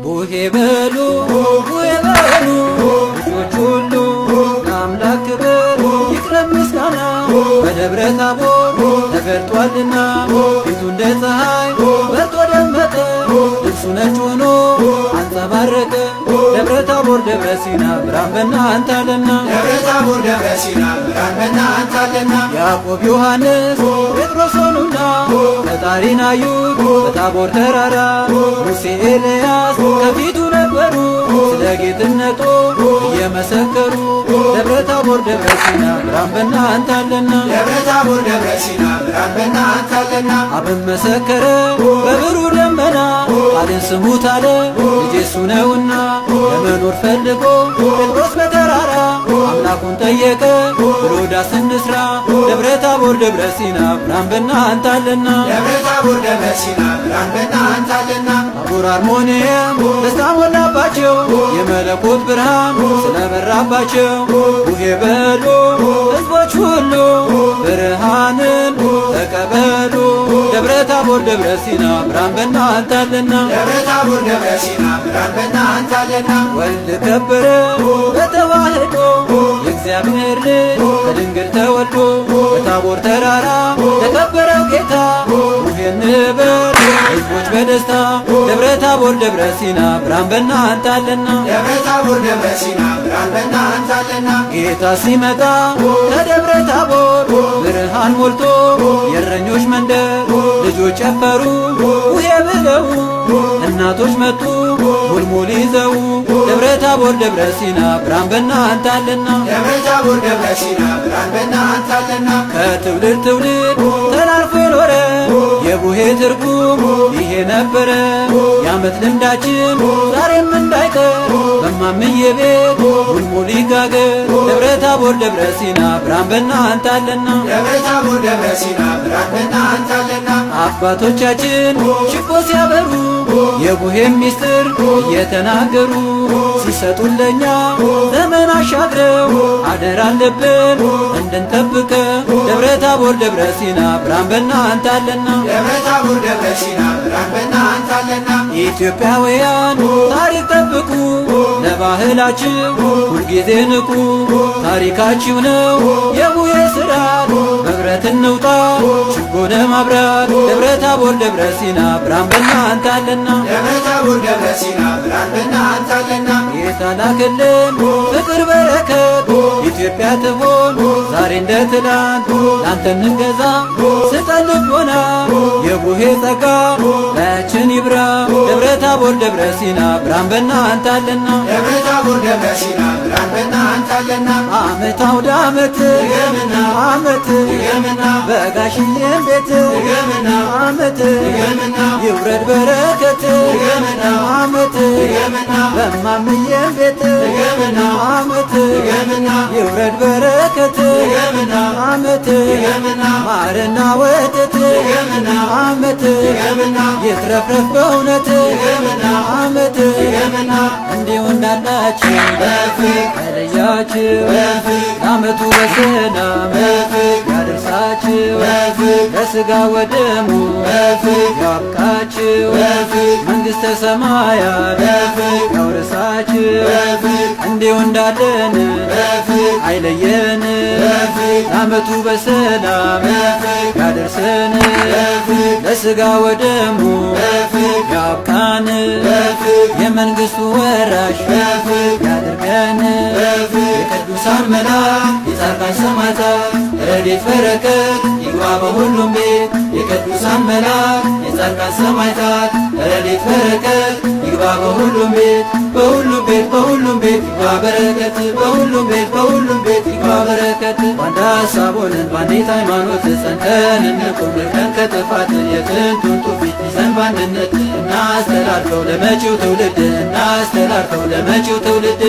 ቡሄ በሉ ቡሄ በሉ ልጆች ሁሉ ለአምላክ ክብር ይቅረብ ምስጋና። በደብረ ታቦር ተገልጧልና ፊቱ እንደ ፀሐይ በርቶ ደመቀ። ልብሱ ነጭ ሆኖ አንጸባረቀ። ደብረ ታቦር ደብረ ሲና ብርሃን በእናንተ አለና። ደብረ ታቦር ደብረ ሲና ብርሃን በእናንተ አለና። ያዕቆብ ዮሐንስ ጴጥሮስ ሆኑና ፈጣሪን አዩት በታቦር ተራራ። ሙሴ ኤልያስ ከፊቱ ነበሩ ስለ ጌትነቱ እየመሰከሩ። ደብረ ታቦር ደብረ ሲና ብርሃን በእናንተ አለና። ደብረ ታቦር ደብረ ሲና ብርሃን በእናንተ አለና። አብን መሰከረ በብሩህ ደመና ቃልን ስሙት አለ ልጄ እሱ ነውና። ለመኖር ፈልጎ ጴጥሮስ በተራራ አምላኩን ጠየቀ ብሎ ዳስ እንስራ። ደብረ ታቦር ደብረ ሲና ብርሃን በእናንተ አለና። ደብረ ታቦር ደብረ ሲና ብርሃን በእናንተ አለና። ታቦር አርሞንኤም ደስታ ሞላባቸው የመለኮት ብርሃን ስለበራባቸው። ቡሄ በሉ ሕዝቦች ሁሉ ብርሃንን ተቀበሉ። ደብረ ታቦር ደብረ ሲና ብርሃን በእናንተ አለና። ደብረ ታቦር ደብረ ሲና ብርሃን በእናንተ አለና። ወልድ ከበረ በተዋህዶ የእግዚአብሔር ልጅ ከድንግል ተወልዶ። በታቦር ተራራ ለከበረው ጌታ ቡሄ እንበል ሕዝቦች በደስታ። ደብረ ታቦር ደብረ ሲና ብርሃን በእናንተ አለና። ደብረ ታቦር ደብረ ሲና ብርሃን በእናንተ አለና። ጌታ ሲመጣ ከደብረ ታቦር ብርሃን ሞልቶ የእረኞች መንደር ልጆች ጨፈሩ ቡሄ ብለው። እናቶች መጡ ሙልሙል ይዘው። ደብረ ታቦር ደብረ ሲና ብርሃን በእናንተ አለና። ደብረ ታቦር ደብረ ሲና ብርሃን በእናንተ አለና። ከትውልድ ትውልድ ተላልፎ የኖረ የቡሄ ትርጉም ይሄ ነበረ። የዓመት ልምዳችን ዛሬም እንዳይቀር በማምዬ ቤት ሙልሙል ይጋገር። ደብረ ታቦር ደብረ ሲና ብርሃን በእናንተ አለና። ደብረ ታቦር ደብረ ሲና ብርሃን በእናንተ አለና። አባቶቻችን ችቦ ሲያበሩ የቡሄን ሚስጥር እየተናገሩ ሲሰጡን ለኛ ዘመን አሻግረው አደራ አለብን እንድንጠብቀ። ደብረ ታቦር ደብረ ሲና ብርሃን በእናንተ አለና። ደብረ ታቦር ደብረ ሲና ብርሃን በእናንተ አለና። ኢትዮጵያውያን ታሪክ ጠብቁ ለባህላችሁ ሁልጊዜ ንቁ። ታሪካችሁ ነው የቡሄ ስራት በብረት እንውጣ ችቦ ለማብራት። ደብረ ታቦር ደብረ ሲና ብርሃን በእናንተ አለና። ደብረ ታቦር ደብረ ሲና ብርሃን በእናንተ አለና። ጌታ ላከልን ፍቅር በረከት ኢትዮጵያ ትሆን ዛሬ እንደ ትላንት። ላንተ እንገዛ ስጠን ልቦና የቡሄ ጸጋ ላያችን ይብራ። ደብረ ታቦር ደብረ ሲና ብርሃን በእናንተ አለና። ደብረ ታቦር ደብረ ሲና ብርሃን በእናንተ አለና። ዓመት አውደ ዓመት ድገምና ዓመት ድገምና በጋሽዬም ቤት ድገምና ዓመት ድገምና ይውረድ በረከት ድገምና ዓመት ድገምና በማምዬም ቤት ድገምና ዓመት ድገምና ይውረድ በረከት ድገምና ዓመት ድገምና ማርና ወተት ድገምና ዓመት ድገምና ይትረፍረፍ በእውነት ድገምና ዓመት ድገምና እንዲሁ እንዳላችሁ በፍቅር ከለያችሁ በፍቅር ለዓመቱ በሰላም በፍቅር ያደርሳችሁ በፍቅር ለሥጋ ወደሙ በፍቅር ያብቃችሁ በፍቅር መንግሥተ ሰማያት በፍቅር ያውርሳችሁ በፍቅር እንዲሁ እንዳለን በፍቅር አይለየን በፍቅር ለዓመቱ በሰላም በፍቅር ያደርሰን በፍቅር ለሥጋ ወደሙ በፍቅር ያብቃን በፍቅር የመንግሥቱ ወራሽ በፍቅር ያድርገን። በፍቅር የቅዱሳን መላእክት የጻድቃን ሰማዕታት ረድኤት በረከት ይግባ በሁሉም ቤት። የቅዱሳን መላእክት የጻድቃን ሰማዕታት ረድኤት በረከት ይግባ በሁሉም ቤት። በሁሉም ቤት በሁሉም ቤት ይግባ በረከት በሁሉም ቤት በሁሉም ቤት ይግባ በረከት። በአንድ ሐሳብ ሆነን በአንዲት ሃይማኖት ጸንተን እንቁም ርቀን ከጥፋት የጥንቱን ትውፊት ይዘን በአንድነት እናስተላልፈው ለመጪው ትውልድ እናስተላልፈው ለመጪው ትውልድ